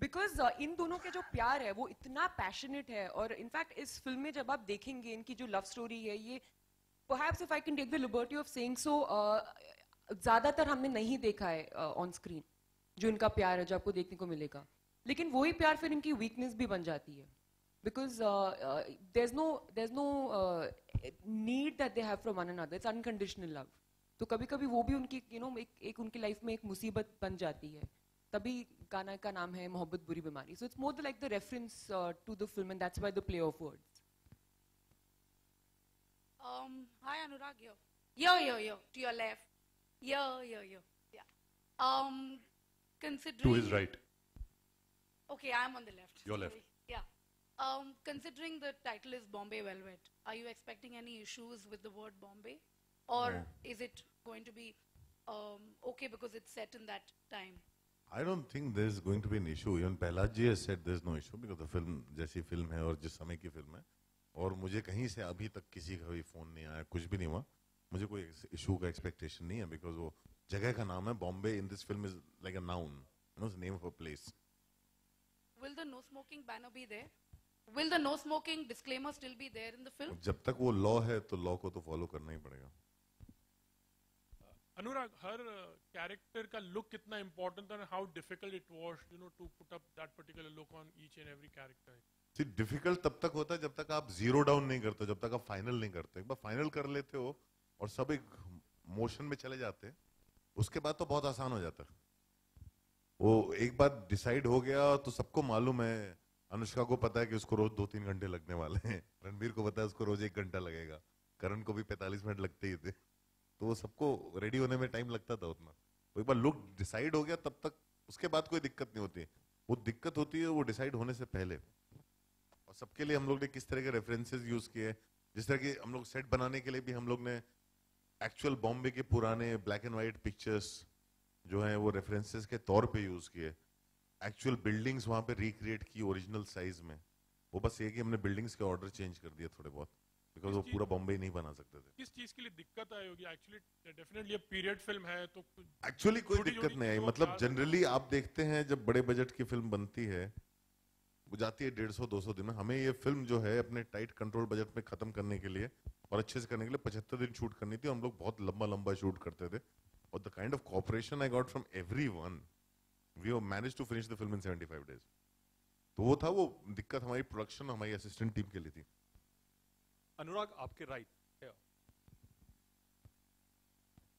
Because in दोनों के जो प्यार है वो इतना पैशनेट है, और इनफैक्ट इस फिल्म में जब आप देखेंगे इनकी जो लव स्टोरी है, ये perhaps if I can take the liberty of saying so, ज्यादातर हमने नहीं देखा है ऑन स्क्रीन जो इनका प्यार है जो आपको देखने को मिलेगा, लेकिन वही प्यार फिर इनकी वीकनेस भी बन जाती है, because there's no need that they have from one another. It's unconditional love. तो कभी कभी वो भी उनकी एक उनकी लाइफ में एक मुसीबत बन जाती है, तभी गाना का नाम है मोहब्बत बुरी बीमारी. So it's more like the reference to the film, and that's why the play of words. Hi Anurag, yo, to your left. Yo. Yeah. Considering... To his right. Okay, I'm on the left. Your left. Yeah. Considering the title is Bombay Velvet, are you expecting any issues with the word Bombay? Or No. is it going to be okay because it's set in that time? I don't think there's going to be an issue. Even Prahlad ji has said there's no issue because the film जैसी film है और जिस समय की film है, और मुझे कहीं से अभी तक किसी का भी फोन नहीं आया, कुछ भी नहीं हुआ, मुझे कोई इशू का एक्सपेक्टेशन नहीं है, बिकॉज वो जगह का नाम है Bombay. In this film is like a noun, you know, it's the name of a place. Will the no smoking banner be there? Will the no smoking disclaimer still be there in the film? जब तक वो law है तो law को तो follow करना ही पड़ेगा. अनुराग, हर कैरेक्टर का लुक कितना इम्पोर्टेंट था, how difficult it was to put up that particular look on each and every character. See, difficult तब तक होता है जब तक आप जीरो डाउन नहीं करते, जब तक आप फाइनल नहीं करते. एक बार फाइनल कर लेते हो और सब एक मोशन में चले जाते हैं, उसके बाद तो बहुत आसान हो जाता है. वो एक बार डिसाइड हो गया तो सबको मालूम है. अनुष्का को पता है कि उसको रोज 2-3 घंटे लगने वाले हैं, रणबीर को पता है उसको रोज 1 घंटा लगेगा, करण को भी 45 मिनट लगते ही थे, तो वो सबको रेडी होने में टाइम लगता था उतना. तो एक बार लुक डिसाइड हो गया तब तक उसके बाद कोई दिक्कत नहीं होती. वो दिक्कत होती है वो डिसाइड होने से पहले. और सबके लिए हम लोग ने किस तरह के रेफरेंसेस यूज किए, जिस तरह की हम लोग सेट बनाने के लिए भी हम लोग ने एक्चुअल बॉम्बे के पुराने ब्लैक एंड व्हाइट पिक्चर्स जो हैं वो रेफरेंसेस के तौर पे यूज किए. एक्चुअल बिल्डिंग्स वहां पे रिक्रिएट की ओरिजिनल साइज में. वो बस ये कि हमने बिल्डिंग्स के ऑर्डर चेंज कर दिए थोड़े बहुत, बिकॉज वो पूरा बॉम्बे नहीं बना सकते थे. किस चीज के लिए दिक्कत आई होगी? एक्चुअली डेफिनेटली ये पीरियड फिल्म है तो एक्चुअली कोई दिक्कत नहीं आई. मतलब जनरली आप देखते हैं जब बड़े बजट की फिल्म बनती है वो जाती है 150-200 दिन में. हमें ये फिल्म जो है अपने टाइट कंट्रोल बजट में खत्म करने के लिए और अच्छे से करने के लिए 75 दिन शूट करनी थी. हम लोग बहुत लंबा शूट करते थे, और the kind of cooperation I got from everyone, we have managed to finish the film in 75 days. तो वो था, वो दिक्कत हमारी प्रोडक्शन, हमारी असिस्टेंट टीम के लिए थी. अनुराग आपके राइट,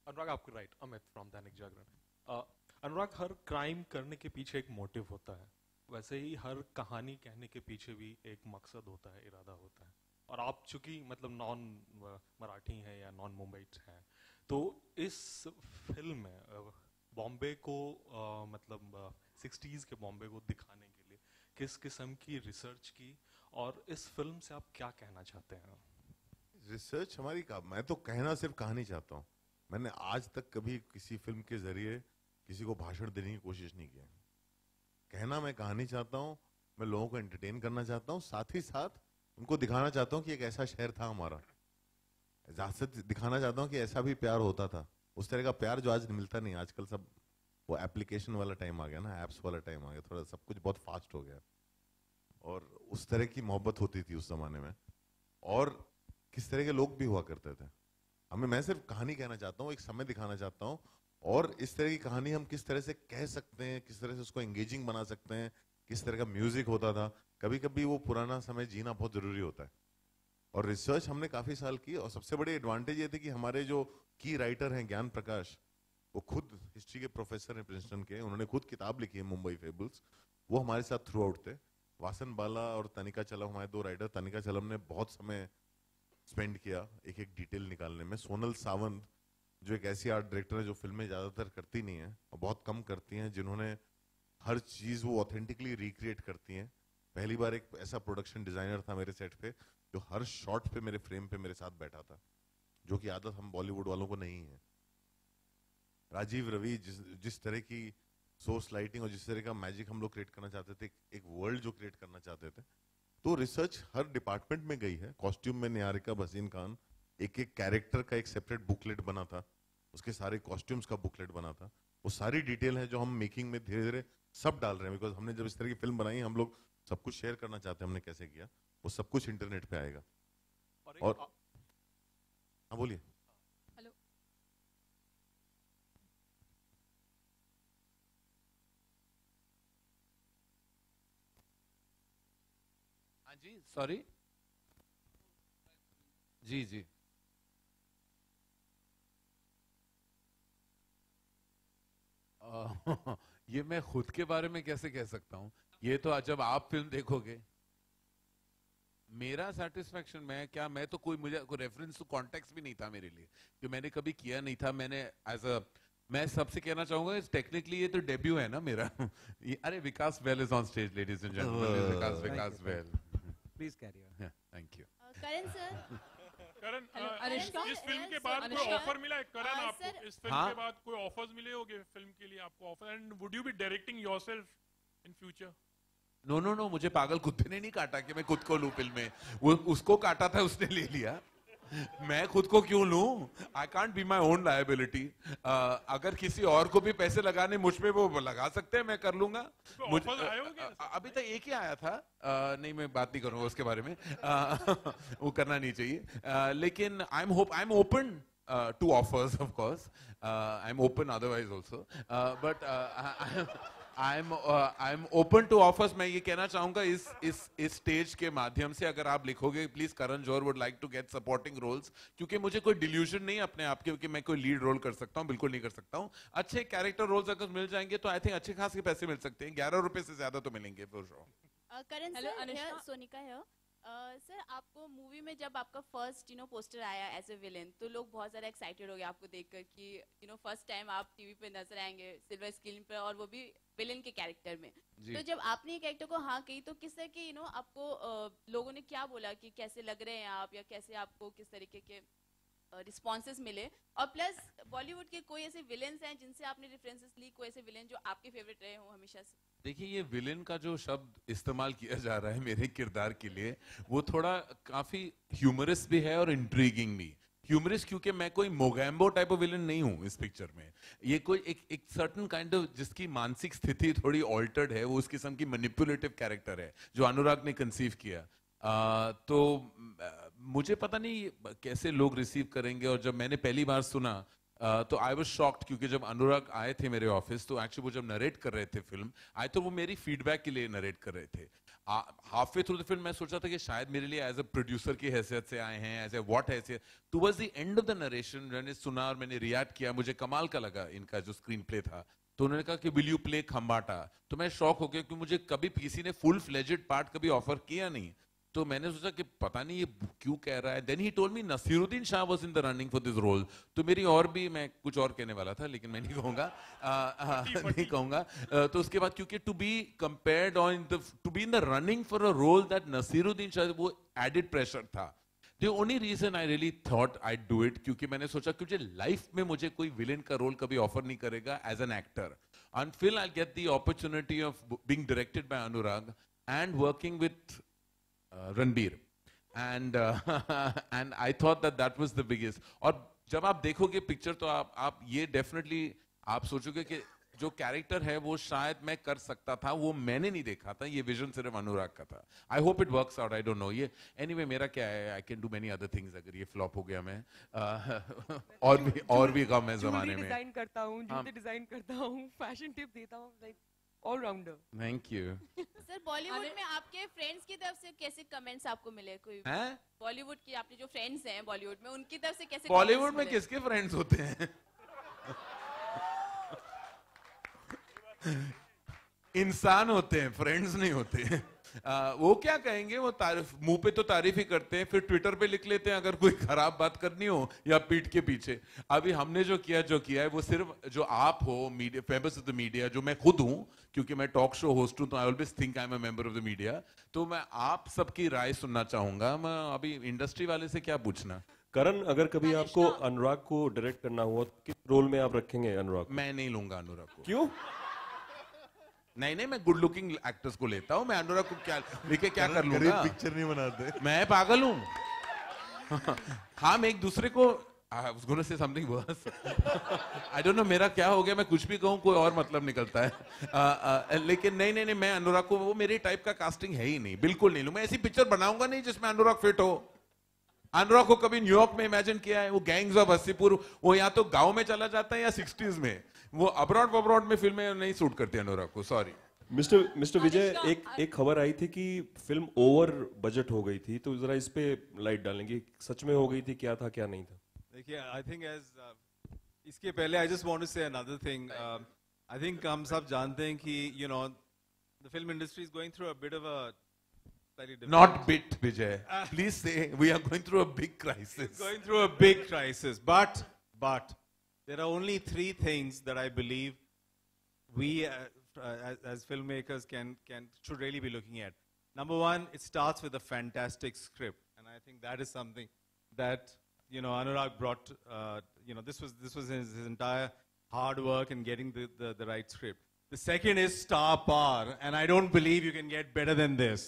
अनुराग आपके right, Amit from Dainik Jagran. Anurag, her crime करने के पीछे एक मोटिव होता है, वैसे ही हर कहानी कहने के पीछे भी एक मकसद होता है, इरादा होता है. और आप चूंकि मतलब नॉन मराठी हैं या नॉन मुंबईट हैं, तो इस फिल्म में बॉम्बे को मतलब 60s के बॉम्बे को दिखाने के लिए किस किस्म की रिसर्च की, और इस फिल्म से आप क्या कहना चाहते हैं? रिसर्च हमारी मैं तो कहना सिर्फ कहानी चाहता हूँ. मैंने आज तक कभी किसी फिल्म के जरिए किसी को भाषण देने की कोशिश नहीं की. कहना मैं कहानी चाहता हूँ, मैं लोगों को एंटरटेन करना चाहता हूँ, साथ ही साथ उनको दिखाना चाहता हूँ कि एक ऐसा शहर था हमारा. दिखाना चाहता हूँ कि ऐसा भी प्यार होता था. उस तरह का प्यार जो आज मिलता नहीं. आजकल सब वो एप्लीकेशन वाला टाइम आ गया ना, एप्स वाला टाइम आ गया, थोड़ा सब कुछ बहुत फास्ट हो गया. और उस तरह की मोहब्बत होती थी उस जमाने में, और किस तरह के लोग भी हुआ करते थे. मैं सिर्फ कहानी कहना चाहता हूँ, एक समय दिखाना चाहता हूँ, और इस तरह की कहानी हम किस तरह से कह सकते हैं, किस तरह से उसको एंगेजिंग बना सकते हैं, किस तरह का म्यूजिक होता था. कभी कभी वो पुराना समय जीना बहुत जरूरी होता है. और रिसर्च हमने काफी साल की, और सबसे बड़ी एडवांटेज ये थी कि हमारे जो की राइटर हैं ज्ञान प्रकाश, वो खुद हिस्ट्री के प्रोफेसर हैं प्रिंसटन के, उन्होंने खुद किताब लिखी है मुंबई फेबल्स, वो हमारे साथ थ्रू आउट थे. वासन बाला और तनिका चलम हमारे 2 राइटर. तनिका चलम ने बहुत समय स्पेंड किया एक एक डिटेल निकालने में. सोनल सावंत जो एक ऐसी आर्ट डायरेक्टर है जो फिल्में ज्यादातर करती नहीं है और बहुत कम करती हैं, जिन्होंने हर चीज वो ऑथेंटिकली रिक्रिएट करती हैं. पहली बार एक ऐसा प्रोडक्शन डिजाइनर था मेरे सेट पे जो हर शॉट पे मेरे फ्रेम पे मेरे साथ बैठा था, जो कि आदत हम बॉलीवुड वालों को नहीं है. राजीव रवि जिस तरह की सोर्स लाइटिंग और जिस तरह का मैजिक हम लोग क्रिएट करना चाहते थे, एक वर्ल्ड जो क्रिएट करना चाहते थे, तो रिसर्च हर डिपार्टमेंट में गई है. कॉस्ट्यूम में निहारिका भसीन खान, एक एक कैरेक्टर का एक सेपरेट बुकलेट बना था, उसके सारे कॉस्ट्यूम्स का बुकलेट बना था. वो सारी डिटेल है जो हम मेकिंग में धीरे धीरे सब डाल रहे हैं, बिकॉज हमने जब इस तरह की फिल्म बनाई, हम लोग सब कुछ शेयर करना चाहते हैं। हमने कैसे किया, वो सब कुछ इंटरनेट पे आएगा। और हाँ बोलिए। हेलो। हाँ जी, सॉरी। जी जी। ये मैं खुद के बारे में कैसे कह सकता हूँ? ये तो जब आप फिल्म देखोगे, मेरा सेटिस्फेक्शन मैं तो कोई रेफरेंस टू कॉन्टेक्स्ट भी नहीं था मेरे लिए, कि मैंने कभी किया नहीं था। मैंने मैं सबसे कहना चाहूंगा, टेक्निकली ये तो डेब्यू है ना मेरा। अरे विकास वेल is on stage, ladies and gentleman. Vikas वेल, please carry on. Thank you. Karan sir, Karan, Anushka, इस फिल्म के बाद कोई अनुष्का, ऑफर मिला है करण सर, आपको? इस फिल्म हाँ? के बाद कोई ऑफर्स मिले होंगे फिल्म के लिए आपको? Offer, and would you be directing yourself in future? No, मुझे पागल कुत्ते ने नहीं काटा कि मैं खुद को लूं फिल्म में। वो उसको काटा था, उसने ले लिया। मैं खुद को क्यों लूं? I can't be my own liability. अगर किसी और को भी पैसे लगाने मुझ पे, वो लगा सकते हैं, मैं कर लूंगा। अभी तक एक ही आया था। नहीं, मैं बात नहीं करूंगा उसके बारे में। वो करना नहीं चाहिए। लेकिन I am open to offers, of course. I'm open otherwise also. But I'm open to offers. मैं ये कहना चाहूंगा, इस स्टेज के माध्यम से अगर आप लिखोगे please Karan Johar would like to get supporting roles, क्योंकि मुझे कोई डिल्यूजन नहीं अपने आप के कि मैं कोई लीड रोल कर सकता हूँ, बिल्कुल नहीं कर सकता हूँ। अच्छे कैरेक्टर रोल्स अगर मिल जाएंगे तो आई थिंक अच्छे खासे पैसे मिल सकते हैं। 11 रुपए से ज्यादा तो मिलेंगे for sure. Karan Hello, sir, Anushka. Sonika है। सर, आपको मूवी में जब आपका फर्स्ट पोस्टर आया एज ए विलेन, तो लोग बहुत ज़्यादा एक्साइटेड हो गए आपको देखकर कि फर्स्ट टाइम आप टीवी पे नजर आएंगे सिल्वर स्क्रीन पर, और वो भी विलेन के कैरेक्टर में। तो जब आपने ये कैरेक्टर को हाँ कही, तो किस तरह की आपको लोगों ने क्या बोला कि कैसे लग रहे हैं आप, या कैसे आपको किस तरीके के रिस्पॉन्सेस मिले? और प्लस बॉलीवुड के कोई ऐसे विलेन्स हैं जिनसे आपने रेफरेंसेस ली, कोई ऐसे विलेन जो आपके फेवरेट रहे हो हमेशा से? देखिए, ये विलेन का जो शब्द इस्तेमाल किया जा रहा है मेरे किरदार के लिए, वो थोड़ा काफी ह्यूमरस भी है और इंट्रीगिंग भी। ह्यूमरस क्योंकि मैं कोई मोगैम्बो टाइप ऑफ विलेन नहीं हूं इस पिक्चर में। ये कोई एक सर्टन काइंड ऑफ, जिसकी मानसिक स्थिति थोड़ी ऑल्टर्ड है, वो उस किस्म की मैनिपुलेटिव कैरेक्टर है जो अनुराग ने कंसीव किया। तो मुझे पता नहीं कैसे लोग रिसीव करेंगे। और जब मैंने पहली बार सुना तो आई वाज शॉक्ड, क्योंकि जब अनुराग आए थे मेरे ऑफिस, तो एक्चुअली वो जब नरेट कर रहे थे फिल्म, आए तो वो मेरी फीडबैक के लिए नरेट कर रहे थे। Half way through the film मैं सोचा था कि शायद मेरे लिए एज अ प्रोड्यूसर की हैसियत से आए हैं, एज ए व्हाट हैसियत। Towards the end of the narration मैंने सुना और मैंने रिएक्ट किया, मुझे कमाल का लगा इनका जो स्क्रीन प्ले था। तो उन्होंने कहा कि विल यू प्ले खम्बाटा? तो मैं शॉक हो गया, क्योंकि मुझे कभी किसी ने फुल फ्लेजेड पार्ट कभी ऑफर किया नहीं। तो मैंने सोचा कि पता नहीं ये क्यों कह रहा है। Then he told me Naseeruddin Shah was in the running for this role. तो मेरी और भी, मैं कुछ और कहने वाला था लेकिन मैं नहीं कहूंगा। नहीं कहूंगा। तो उसके बाद, क्योंकि to be compared on to be in the running for a role that Naseeruddin Shah, वो एडेड प्रेशर था। The only reason I really thought I'd do it, क्योंकि मैंने सोचा कि लाइफ में मुझे कोई विलेन का रोल कभी ऑफर नहीं करेगा as an actor, until I'll get the opportunity of being directed by Anurag and working with Ranbir, and I thought that was the biggest. और जब आप देखोगे पिक्चर तो आप ये डेफिनेटली आप सोचोगे कि जो कैरेक्टर है वो शायद मैं कर सकता था, वो मैंने नहीं देखा था, ये विजन सिर्फ अनुराग का था। I hope it works out, I don't know. ये एनीवे मेरा क्या है, I can do many other things. अगर ये फ्लॉप हो गया मैं और भी कम है जमाने में। डिजाइन करता हूँ, जूते डिजाइन करता हूँ, फैशन टिप देता हूँ, like allrounder. Thank you. Sir, Bollywood में आपके फ्रेंड्स की तरफ से कैसे कमेंट्स आपको मिले? कोई बॉलीवुड की आपके जो फ्रेंड्स हैं बॉलीवुड में, उनकी तरफ से कैसे? बॉलीवुड में किसके फ्रेंड्स होते हैं? इंसान होते हैं, फ्रेंड्स नहीं होते हैं। वो क्या कहेंगे, वो तारीफ, मुंह पे तो तारीफ ही करते हैं, फिर ट्विटर पे लिख लेते हैं अगर कोई खराब बात करनी हो या पीठ के पीछे। अभी हमने जो किया है वो सिर्फ जो आप हो media, famous of the media, जो मैं खुद हूं, क्योंकि मैं टॉक शो होस्ट हूं, तो I always think I am a member of the media. तो मैं आप सबकी राय सुनना चाहूंगा। मैं अभी इंडस्ट्री वाले से क्या पूछना। करण, अगर कभी आपको अनुराग को डायरेक्ट करना हुआ, किस रोल में आप रखेंगे अनुराग? मैं नहीं लूंगा अनुराग को। क्यों? नहीं, मैं गुड लुकिंग एक्टर्स को लेता हूं। मैं अनुराग को क्या लेके क्या कर लूंगा? पिक्चर नहीं बनाते। मैं पागल हूं। हम एक दूसरे को I was going to say something worse. I don't know मेरा क्या हो गया, मैं कुछ भी कहूँ कोई और मतलब निकलता है। लेकिन नहीं, मैं अनुराग को, वो मेरे टाइप का कास्टिंग है ही नहीं, बिल्कुल नहीं लूँ। मैं ऐसी पिक्चर बनाऊंगा नहीं जिसमें अनुराग फिट हो। अनुराग को कभी न्यूयॉर्क में इमेजिन किया है? वो गैंग्स ऑफ हसीपुर, वो या तो गांव में चला जाता है या 60s में। वो अब्रॉड में फिल्में नहीं सूट करती अनुराग को, सॉरी। मिस्टर विजय, एक खबर आई थी कि फिल्म ओवर बजट हो गई थी, तो जरा इस पे लाइट डालेंगे, सच में हो गई थी, क्या था क्या नहीं था? देखिए, आई थिंक इसके पहले आई जस्ट वांट टू से अनदर थिंग। आई थिंक हम सब जानते हैं कि the film industry is going through a bit of a Not bit, Vijay. Please say we are going through a big crisis. Going through a big crisis, but there are only 3 things that I believe we as filmmakers should really be looking at. Number 1, it starts with a fantastic script, and I think that is something that Anurag brought. This was his entire hard work in getting the right script. The second is star power, and I don't believe you can get better than this.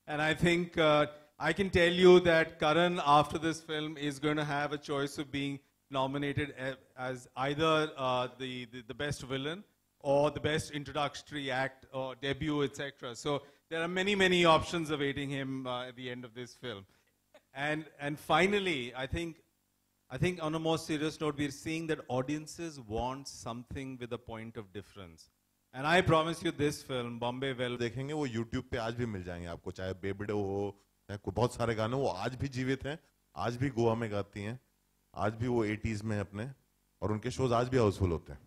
And I think I can tell you that Karan, after this film, is going to have a choice of being nominated as either the best villain or the best introductory act or debut, etc. So there are many options awaiting him at the end of this film. And finally, I think on a more serious note, we're seeing that audiences want something with a point of difference. And I promise you, this film, Bombay Well, देखेंगे वो YouTube पे आज भी मिल जाएंगे आपको, चाहे बेबड़े हो, चाहे बहुत सारे गाने, वो आज भी जीवित हैं, आज भी गोवा में गाती हैं, आज भी वो 80s में अपने, और उनके शोज आज भी हाउसफुल होते हैं।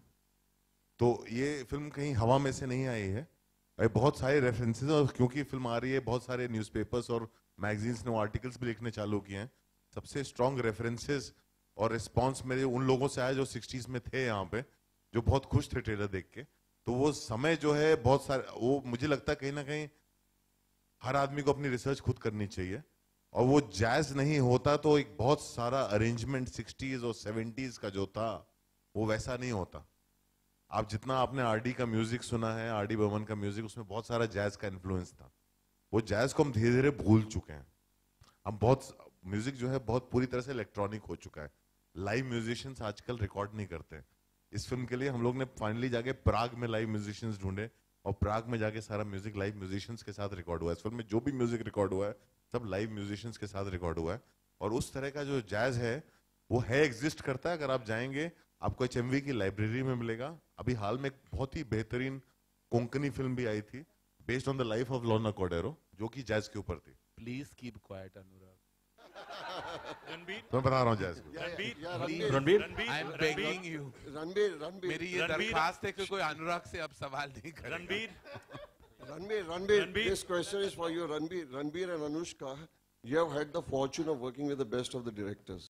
तो ये फिल्म कहीं हवा में से नहीं आई है, बहुत सारे रेफरेंसेस, और क्योंकि फिल्म आ रही है, बहुत सारे न्यूज़पेपर्स और मैगजीन्स ने वो आर्टिकल्स भी लिखने चालू किए हैं। सबसे स्ट्रॉन्ग रेफरेंसेस और रिस्पॉन्स मेरे उन लोगों से आया जो 60s में थे यहाँ पे, जो बहुत खुश थे ट्रेलर देख के। तो वो समय जो है बहुत सारे, वो मुझे लगता है कहीं ना कहीं हर आदमी को अपनी रिसर्च खुद करनी चाहिए, और वो जैज नहीं होता तो एक बहुत सारा अरेंजमेंट 60s और 70s का जो था वो वैसा नहीं होता। आप जितना आपने आरडी का म्यूजिक सुना है, आरडी बर्मन का म्यूजिक, उसमें बहुत सारा जैज का इन्फ्लुएंस था। वो जैज को हम धीरे धीरे भूल चुके हैं। हम बहुत म्यूजिक जो है बहुत पूरी तरह से इलेक्ट्रॉनिक हो चुका है। लाइव म्यूजिशियंस आजकल रिकॉर्ड नहीं करते। इस फिल्म के लिए हम लोग ने फाइनली जाके प्राग में लाइव म्यूजिशियंस ढूंढे, और प्राग में जाके सारा म्यूजिक लाइव म्यूजिशियंस के साथ रिकॉर्ड हुआ है। इस फिल्म में जो भी म्यूजिक रिकॉर्ड हुआ है सब लाइव म्यूजिशियंस के साथ रिकॉर्ड हुआ है, और उस तरह का जो जैज है वो है, एग्जिस्ट करता है। अगर आप जाएंगे आपको HMV की लाइब्रेरी में मिलेगा। अभी हाल में एक बहुत ही बेहतरीन कोंकणी फिल्म भी आई थी based on the life of Lorna Cordeiro, जो कि जैज के ऊपर थी। Please keep quiet Anurag. तो मैं बता रहा हूँ जैज को। Ranbir, I am begging you. Ranbir, मेरी ये दरखास्त है कि कोई अनुराग से अब सवाल नहीं करेगा। Ranbir, this question is for you, Ranbir. Ranbir and Anushka, you have had the fortune of working with the best of the directors.